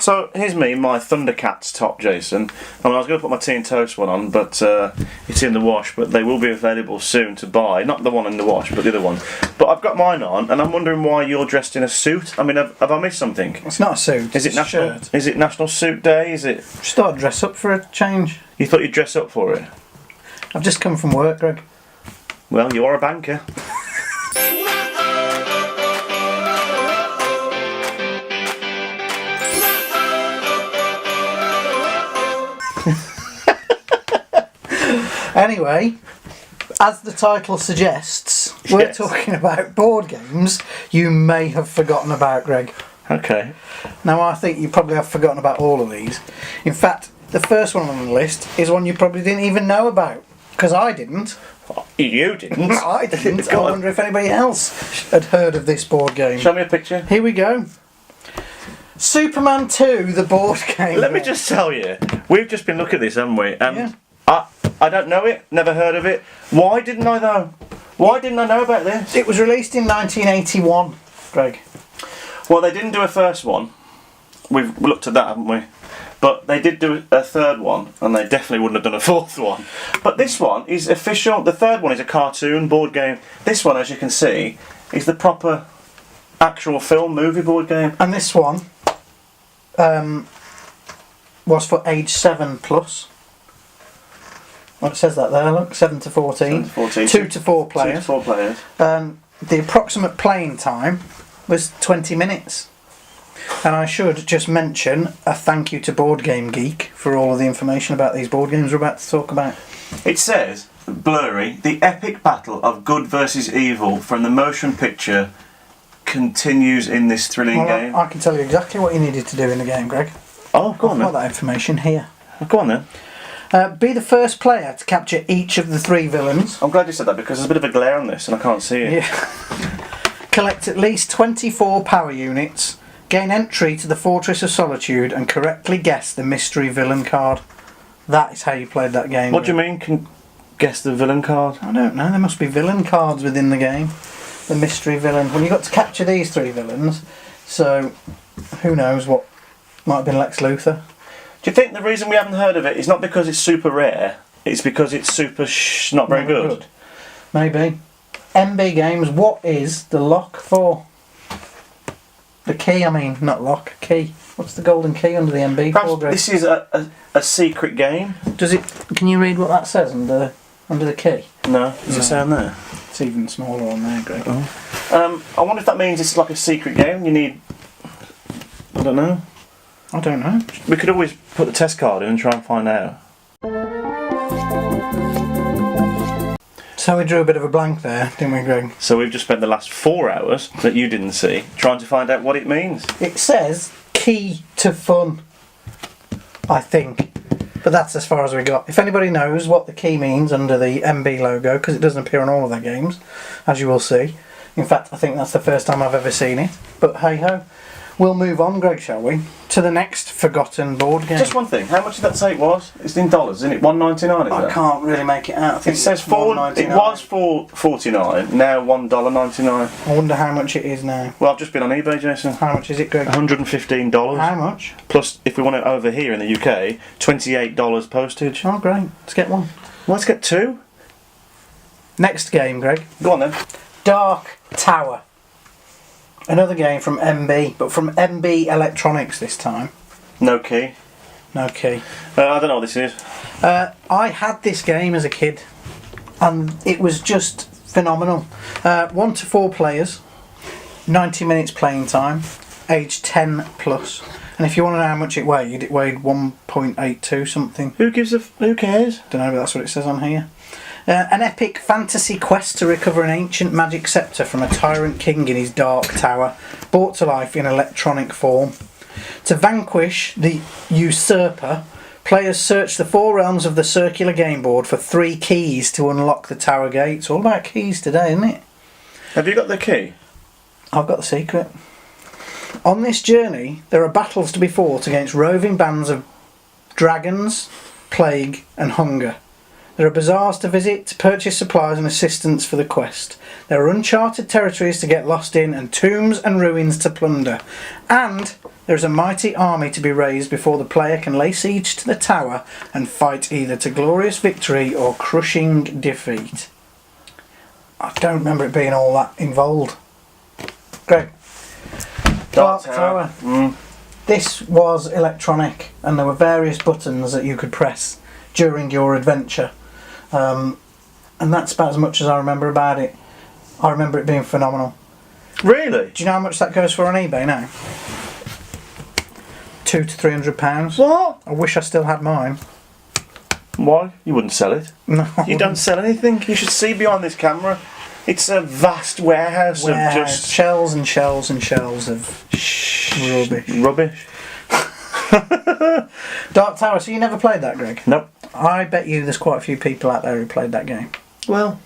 So here's me in my Thundercats top, Jason. I was going to put my tea and toast one on, but it's in the wash. But they will be available soon to buy. Not the one in the wash, but the other one. But I've got mine on, and I'm wondering why you're dressed in a suit. I mean, have I missed something? It's not a suit. Is it national? Shirt. Is it National Suit Day? Is it? Just thought I'd dress up for a change. You thought you'd dress up for it? I've just come from work, Greg. Well, you are a banker. Anyway, as the title suggests, we're talking about board games you may have forgotten about, Greg. Okay. Now, I think you probably have forgotten about all of these. In fact, the first one on the list is one you probably didn't even know about, because I didn't. You didn't? I didn't. I wonder if anybody else had heard of this board game. Show me a picture. Here we go. Superman 2, the board game. Let me just tell you, we've just been looking at this, haven't we? And yeah. I don't know it, never heard of it. Why didn't I know? Why didn't I know about this? It was released in 1981, Greg. Well, they didn't do a first one. We've looked at that, haven't we? But they did do a third one, and they definitely wouldn't have done a fourth one. But this one is official. The third one is a cartoon board game. This one, as you can see, is the proper actual film movie board game. And this one was for age 7+. Well, it says that there, look, 7 to 14. 7 to 14. 2 to 4 players. 2 to 4 players. The approximate playing time was 20 minutes. And I should just mention a thank you to Board Game Geek for all of the information about these board games we're about to talk about. It says, blurry, the epic battle of good versus evil from the motion picture continues in this thrilling game. I can tell you exactly what you needed to do in the game, Greg. Oh, go on then. I've got that information here. Go on then. Be the first player to capture each of the 3 villains. I'm glad you said that because there's a bit of a glare on this and I can't see it. Yeah. Collect at least 24 power units. Gain entry to the Fortress of Solitude and correctly guess the mystery villain card. That is how you played that game. What do you mean, can guess the villain card? I don't know, there must be villain cards within the game. The mystery villain. Well, you got to capture these 3 villains, so who knows what might have been Lex Luthor. Do you think the reason we haven't heard of it is not because it's super rare, it's because it's super not very good? Maybe. MB Games, what is the lock for? The key, I mean, not lock, key. What's the golden key under the MB for, Greg? This is a secret game. Does it? Can you read what that says under the key? No. Does it say on there? It's even smaller on there, Greg. Oh. I wonder if that means it's like a secret game. You need... I don't know. I don't know. We could always put the test card in and try and find out. So we drew a bit of a blank there, didn't we, Greg? So we've just spent the last 4 hours that you didn't see trying to find out what it means. It says key to fun, I think. But that's as far as we got. If anybody knows what the key means under the MB logo, because it doesn't appear on all of their games, as you will see. In fact, I think that's the first time I've ever seen it. But hey-ho. We'll move on, Greg, shall we? To the next forgotten board game. Just one thing. How much did that say it was? It's in dollars, isn't it? $1.99. I can't really make it out. I think it says $4.99. It was $4.49. Now $1.99. I wonder how much it is now. Well, I've just been on eBay, Jason. How much is it, Greg? $115. How much? Plus, if we want it over here in the UK, $28 postage. Oh, great. Let's get one. Well, let's get 2. Next game, Greg. Go on then. Dark Tower. Another game from MB, but from MB Electronics this time. No key. No key. I don't know what this is. I had this game as a kid, and it was just phenomenal. 1 to 4 players, 90 minutes playing time, age 10+. And if you want to know how much it weighed 1.82 something. Who cares? Don't know, but that's what it says on here. An epic fantasy quest to recover an ancient magic scepter from a tyrant king in his dark tower, brought to life in electronic form. To vanquish the usurper, players search the 4 realms of the circular game board for 3 keys to unlock the tower gates. All about keys today, isn't it? Have you got the key? I've got the secret. On this journey, there are battles to be fought against roving bands of dragons, plague and hunger. There are bazaars to visit, to purchase supplies and assistance for the quest. There are uncharted territories to get lost in and tombs and ruins to plunder. And there is a mighty army to be raised before the player can lay siege to the tower and fight either to glorious victory or crushing defeat. I don't remember it being all that involved. Greg. Dark Tower. This was electronic and there were various buttons that you could press during your adventure. And that's about as much as I remember about it. I remember it being phenomenal. Really? Do you know how much that goes for on eBay now? £200 to £300. What? I wish I still had mine. Why? You wouldn't sell it. No. You don't sell anything. You should see behind this camera. It's a vast warehouse of just shells and shells and shells of rubbish. Dark Tower. So you never played that, Greg? Nope. I bet you there's quite a few people out there who played that game. Well,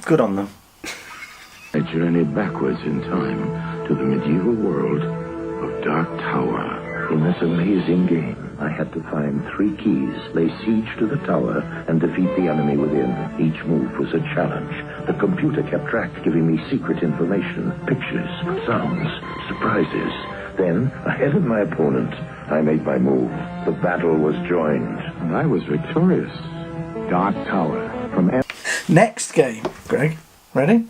good on them. I journeyed backwards in time to the medieval world of Dark Tower. In this amazing game, I had to find 3 keys, lay siege to the tower, and defeat the enemy within. Each move was a challenge. The computer kept track, giving me secret information, pictures, sounds, surprises. Then, ahead of my opponent, I made my move. The battle was joined, and I was victorious. Dark Tower. From Next game, Greg. Ready?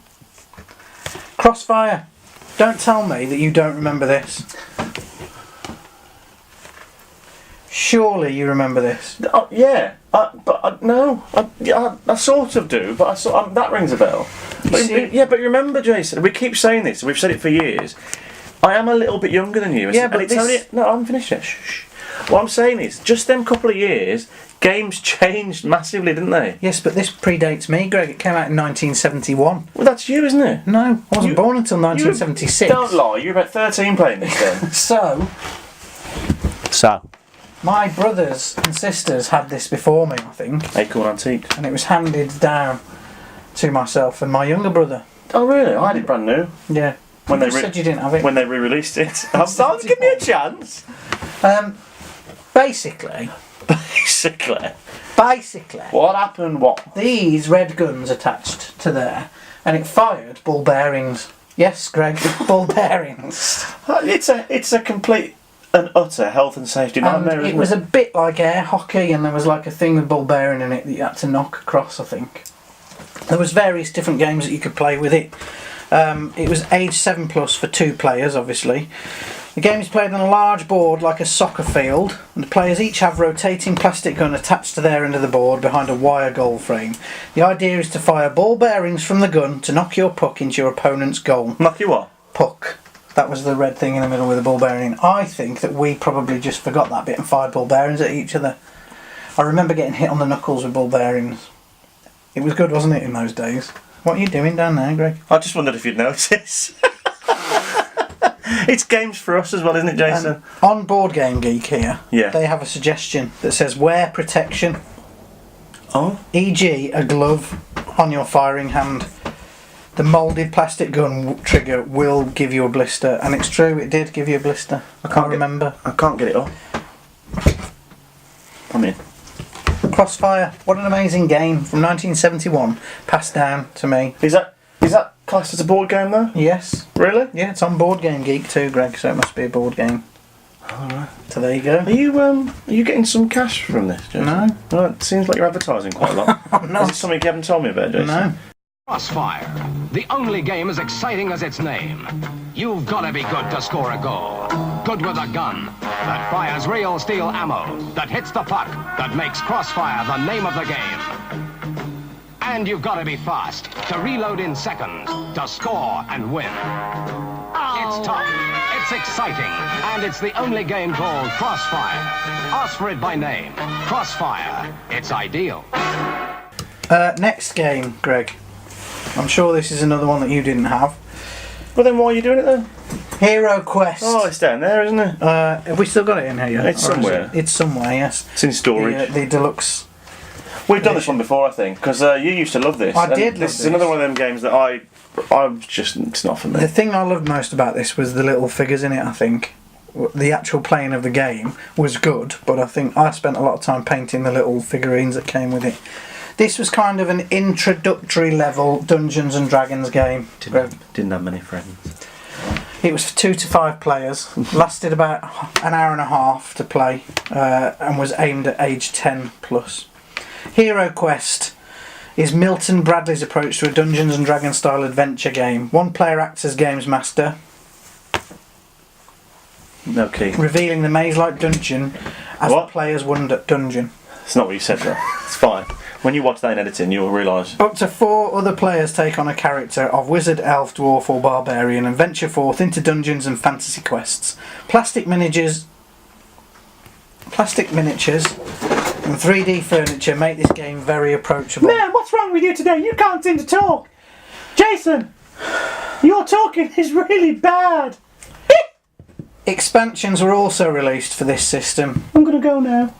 Crossfire. Don't tell me that you don't remember this. Surely you remember this. Yeah, no, I sort of do, but that rings a bell. But remember, Jason, we keep saying this, and we've said it for years. I am a little bit younger than you. Yeah, but it's only... No, I'm finished yet. Shh. What I'm saying is, just them couple of years, games changed massively, didn't they? Yes, but this predates me, Greg. It came out in 1971. Well, that's you, isn't it? No, I wasn't born until 1976. Don't lie, you were about 13 playing this then. So, my brothers and sisters had this before me, I think. Acorn Antique. And it was handed down to myself and my younger brother. Oh, really? I had it brand new. Yeah. When you said you didn't have it. When they re-released it. Give me a chance. Basically. What happened? What? These red guns attached to there, and it fired ball bearings. Yes, Greg, ball bearings. It's a complete and utter health and safety nightmare. It was a bit like air hockey, and there was like a thing with ball bearing in it that you had to knock across, I think. There was various different games that you could play with it. It was age 7+ for 2 players, obviously. The game is played on a large board like a soccer field, and the players each have rotating plastic gun attached to their end of the board behind a wire goal frame. The idea is to fire ball bearings from the gun to knock your puck into your opponent's goal. Knock you what? Puck. That was the red thing in the middle with the ball bearing. I think that we probably just forgot that bit and fired ball bearings at each other. I remember getting hit on the knuckles with ball bearings. It was good, wasn't it, in those days? What are you doing down there, Greg? I just wondered if you'd notice. It's games for us as well, isn't it, Jason? On Board Game Geek here, yeah, they have a suggestion that says wear protection. Oh? E.g. a glove on your firing hand. The moulded plastic gun trigger will give you a blister, and it's true, it did give you a blister. I can't remember. I can't get it up. I'm in. Crossfire, what an amazing game from 1971, passed down to me. Is that classed as a board game though? Yes. Really? Yeah, it's on Board Game Geek too, Greg, so it must be a board game. Alright. So there you go. Are you getting some cash from this, Jason? No. Well, it seems like you're advertising quite a lot. I'm not. Is it something you haven't told me about, Jason? No. Crossfire, the only game as exciting as its name. You've got to be good to score a goal. Good with a gun that fires real steel ammo, that hits the puck, that makes Crossfire the name of the game. And you've got to be fast to reload in seconds, to score and win. It's tough, it's exciting, and it's the only game called Crossfire. Ask for it by name. Crossfire, it's ideal. Next game, Greg. I'm sure this is another one that you didn't have. Well then why are you doing it then? Heroquest. Oh, it's down there, isn't it? Have we still got it in here? It's somewhere. It's somewhere, yes. It's in storage. The deluxe. We've done this one before, I think, because you used to love this. I did love this. This is another one of them games that it's not for me. The thing I loved most about this was the little figures in it, I think. The actual playing of the game was good, but I think I spent a lot of time painting the little figurines that came with it. This was kind of an introductory level Dungeons and Dragons game. Didn't have many friends. It was for 2 to 5 players, lasted about an hour and a half to play, and was aimed at age 10 plus. Heroquest is Milton Bradley's approach to a Dungeons and Dragons style adventure game. One player acts as games master, Okay. revealing the maze-like dungeon as What? the players wander dungeon. It's not what you said though. It's fine. When you watch that in editing, you'll realise. Up to 4 other players take on a character of wizard, elf, dwarf or barbarian and venture forth into dungeons and fantasy quests. Plastic miniatures and 3D furniture make this game very approachable. Man, what's wrong with you today? You can't seem to talk. Jason, your talking is really bad. Expansions were also released for this system. I'm going to go now.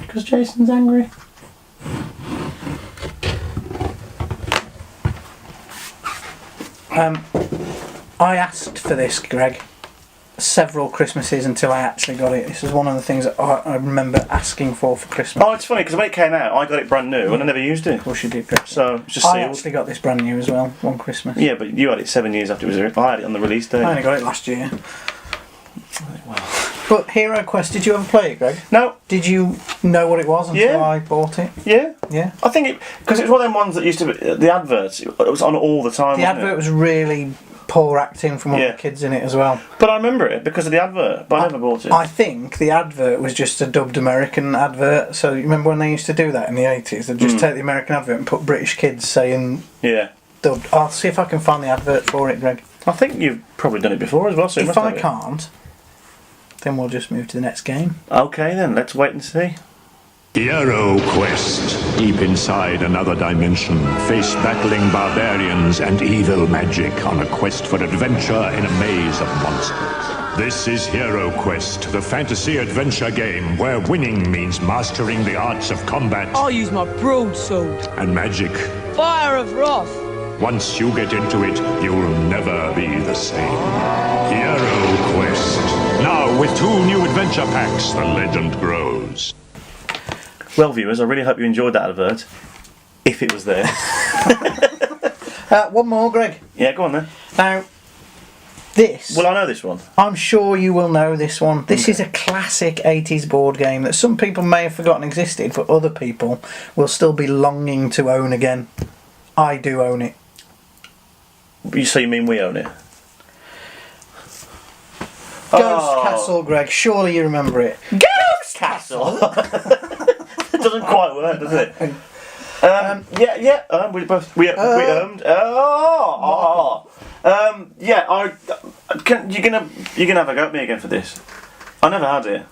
Because Jason's angry. I asked for this, Greg, several Christmases until I actually got it. This was one of the things that I remember asking for Christmas. Oh, it's funny because when it came out, I got it brand new and I never used it. Of course you did, Greg. So it's just I sealed. actually got this brand new as well, one Christmas. Yeah, but you had it 7 years after it was released. I had it on the release day. I only got it last year. But Heroquest, did you ever play it, Greg? No. Did you know what it was until Yeah. I bought it? Yeah. Yeah. I think it because it was one of them ones that used to be the adverts. It was on all the time. The wasn't advert it? was really poor acting from one Yeah. of the kids in it as well. But I remember it because of the advert. But I never bought it. I think the advert was just a dubbed American advert. So you remember when they used to do that in the 80s? They'd just take the American advert and put British kids saying Yeah. dubbed. I'll see if I can find the advert for it, Greg. I think you've probably done it before as well. So you If must I have it. can't, then we'll just move to the next game. Okay then, let's wait and see. Heroquest. Deep inside another dimension, face battling barbarians and evil magic on a quest for adventure in a maze of monsters. This is Heroquest, the fantasy adventure game where winning means mastering the arts of combat I'll use my broadsword. and magic. Fire of Wrath. Once you get into it, you'll never be the same. Heroquest. Now with 2 new adventure packs, the legend grows. Well, viewers, I really hope you enjoyed that advert. If it was there. One more, Greg. Yeah, go on then. Now, this, Well, I know this one. I'm sure you will know this one. This is a classic 80s board game that some people may have forgotten existed, but other people will still be longing to own again. I do own it. So you mean we own it? Ghost Castle, Greg. Surely you remember it. Ghost Castle. It doesn't quite work, does it? Yeah. We both we owned. Yeah. You're gonna have a go at me again for this. I never had it.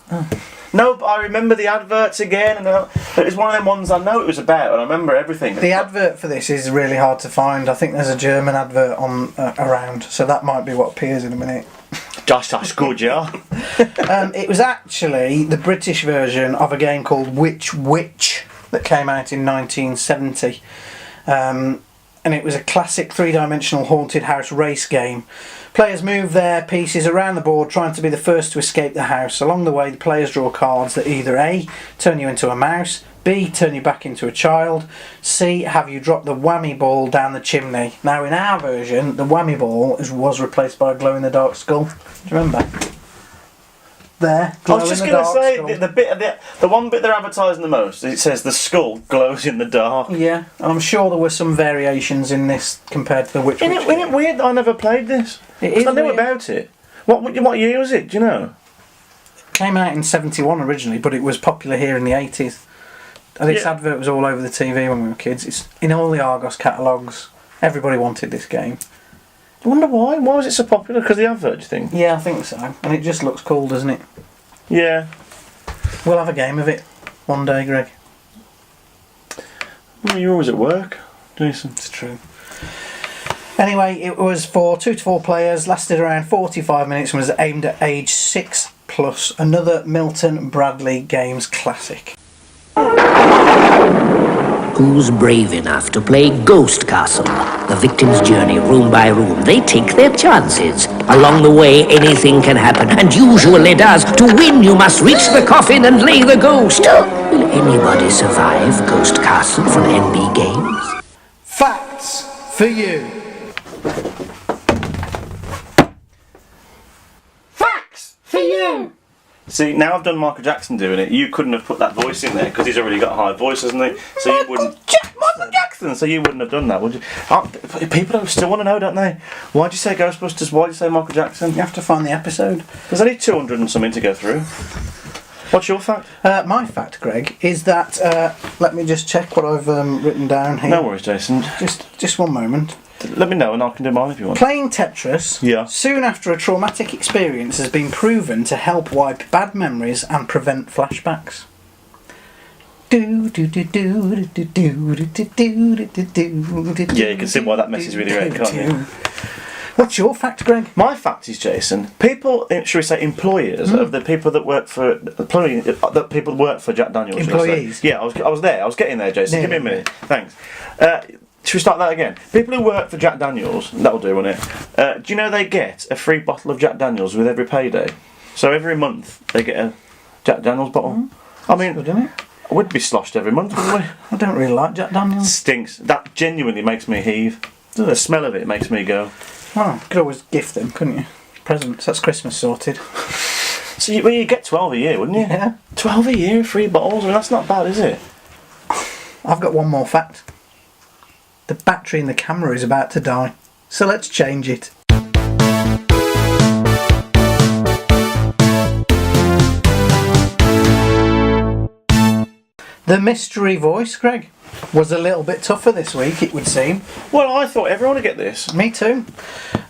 No, but I remember the adverts again, and it was one of them ones I know it was about, and I remember everything. The advert for this is really hard to find. I think there's a German advert on around, so that might be what appears in a minute. That's good, yeah. It was actually the British version of a game called Witch that came out in 1970. And it was a classic 3-dimensional haunted house race game. Players move their pieces around the board trying to be the first to escape the house. Along the way, the players draw cards that either A, turn you into a mouse, B, turn you back into a child, C, have you drop the whammy ball down the chimney. Now in our version, the whammy ball was replaced by a glow-in-the-dark skull. Do you remember? There, I was just going to say skull. the one bit they're advertising the most. It says the skull glows in the dark. Yeah, I'm sure there were some variations in this compared to the Witch. Isn't it weird that I never played this? It is I knew weird. about it. What year was it? Do you know? Came out in 71 originally, but it was popular here in the 80s. And this Yeah. advert was all over the TV when we were kids. It's in all the Argos catalogues. Everybody wanted this game. I wonder why. Why was it so popular? Because of the advert, do you think? Yeah, I think so. And it just looks cool, doesn't it? Yeah. We'll have a game of it one day, Greg. Well, you're always at work, Jason. It's true. Anyway, it was for 2 to 4 players, lasted around 45 minutes and was aimed at age 6+. Another Milton Bradley Games classic. Who's brave enough to play Ghost Castle? The victim's journey room by room. They take their chances. Along the way, anything can happen, and usually does. To win, you must reach the coffin and lay the ghost. Will anybody survive Ghost Castle from NB Games? Facts for you. Facts for you. See, now I've done Michael Jackson doing it. You couldn't have put that voice in there because he's already got a high voice, hasn't he? So you wouldn't. Michael Jackson. So you wouldn't have done that, would you? People don't still want to know, don't they? Why'd you say Ghostbusters? Why'd you say Michael Jackson? You have to find the episode. There's only 200 and something to go through. What's your fact? My fact, Greg, is that let me just check what I've written down here. No worries, Jason. Just one moment. Let me know and I can do mine if you want. Playing Tetris, Yeah. soon after a traumatic experience, has been proven to help wipe bad memories and prevent flashbacks. Yeah, you can see why that mess is really great, can't you? What's your fact, Greg? My fact is, Jason, people, should we say employers of the people that work for that people work for Jack Daniels. Employees? Yeah, I was there. I was getting there, Jason. Yeah. Give me a minute. Thanks. Should we start that again? People who work for Jack Daniels, that'll do, won't it? Do you know they get a free bottle of Jack Daniels with every payday? So every month they get a Jack Daniels bottle. I mean, Good, isn't it? we'd be sloshed every month, wouldn't we? I don't really like Jack Daniels. Stinks. That genuinely makes me heave. The smell of it makes me go. Oh, you could always gift them, couldn't you? Presents. That's Christmas sorted. So you get 12 a year, wouldn't you? Yeah. 12 a year, free bottles. I mean, that's not bad, is it? I've got one more fact. The battery in the camera is about to die. So let's change it. The mystery voice, Greg, was a little bit tougher this week, it would seem. Well, I thought everyone would get this. Me too.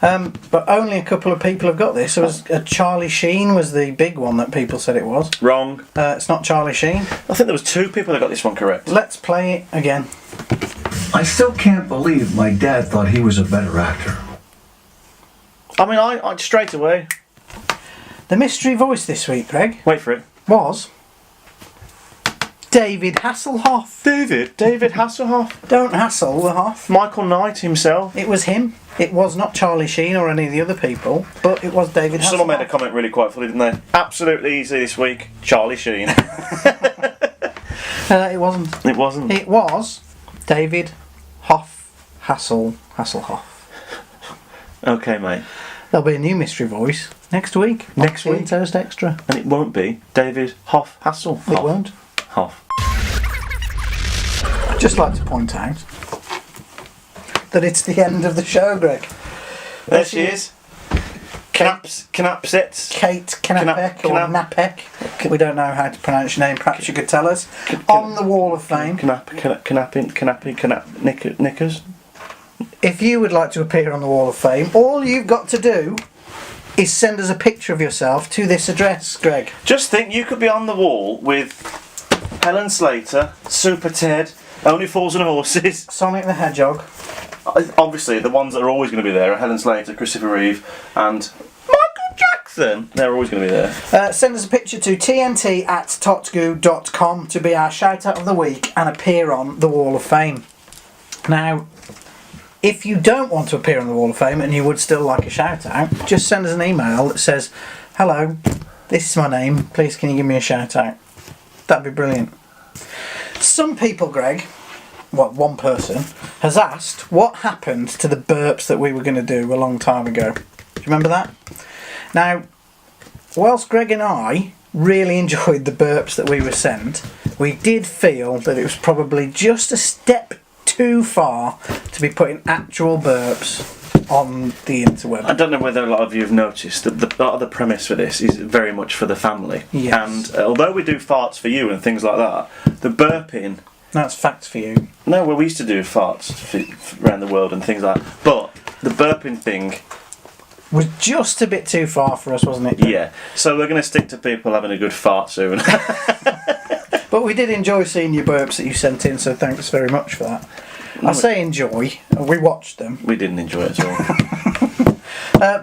But only a couple of people have got this. It was Charlie Sheen was the big one that people said it was. Wrong. It's not Charlie Sheen. I think there was 2 people that got this one correct. Let's play it again. I still can't believe my dad thought he was a better actor. I mean, I straight away. The mystery voice this week, Greg, Wait for it. was David Hasselhoff. David Hasselhoff. Don't hassle the Hoff. Michael Knight himself. It was him. It was not Charlie Sheen or any of the other people, but it was David Hasselhoff. Someone made a comment really quite funny, didn't they? Absolutely easy this week. Charlie Sheen. It wasn't. It wasn't. It was David Hasselhoff. Okay, mate. There'll be a new mystery voice next week. Next week? Toast Extra. And it won't be David Hasselhoff. It won't. Hoff. I'd just like to point out that it's the end of the show, Greg. There she is. Knapsets. Kate Knapek or Napek. We don't know how to pronounce your name. Perhaps you could tell us. On the Wall of Fame. Knickers. If you would like to appear on the Wall of Fame, all you've got to do is send us a picture of yourself to this address, Greg. Just think, you could be on the wall with Helen Slater, Super Ted, Only Fools and Horses. Sonic the Hedgehog. Obviously, the ones that are always going to be there are Helen Slater, Christopher Reeve, and Michael Jackson. They're always going to be there. Send us a picture to tnt@totgoo.com to be our shout out of the week and appear on the Wall of Fame. Now, if you don't want to appear on the Wall of Fame and you would still like a shout out, just send us an email that says, "Hello, this is my name. Please can you give me a shout out?" That'd be brilliant. Some people, Greg, well, one person, has asked what happened to the burps that we were going to do a long time ago. Do you remember that? Now, whilst Greg and I really enjoyed the burps that we were sent, we did feel that it was probably just a step too far to be putting actual burps on the interweb. I don't know whether a lot of you have noticed that the premise for this is very much for the family. Yes. And although we do farts for you and things like that, the burping... That's facts for you. No, well, we used to do farts around the world and things like that. But the burping thing... Was just a bit too far for us, wasn't it? Yeah. So we're going to stick to people having a good fart soon. But we did enjoy seeing your burps that you sent in, so thanks very much for that. I say enjoy. We watched them. We didn't enjoy it at all.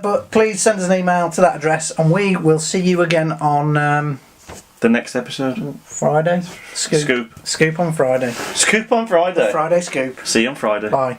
But please send us an email to that address and we will see you again on The next episode? Friday. Scoop on Friday. Scoop on Friday. Friday Scoop. See you on Friday. Bye.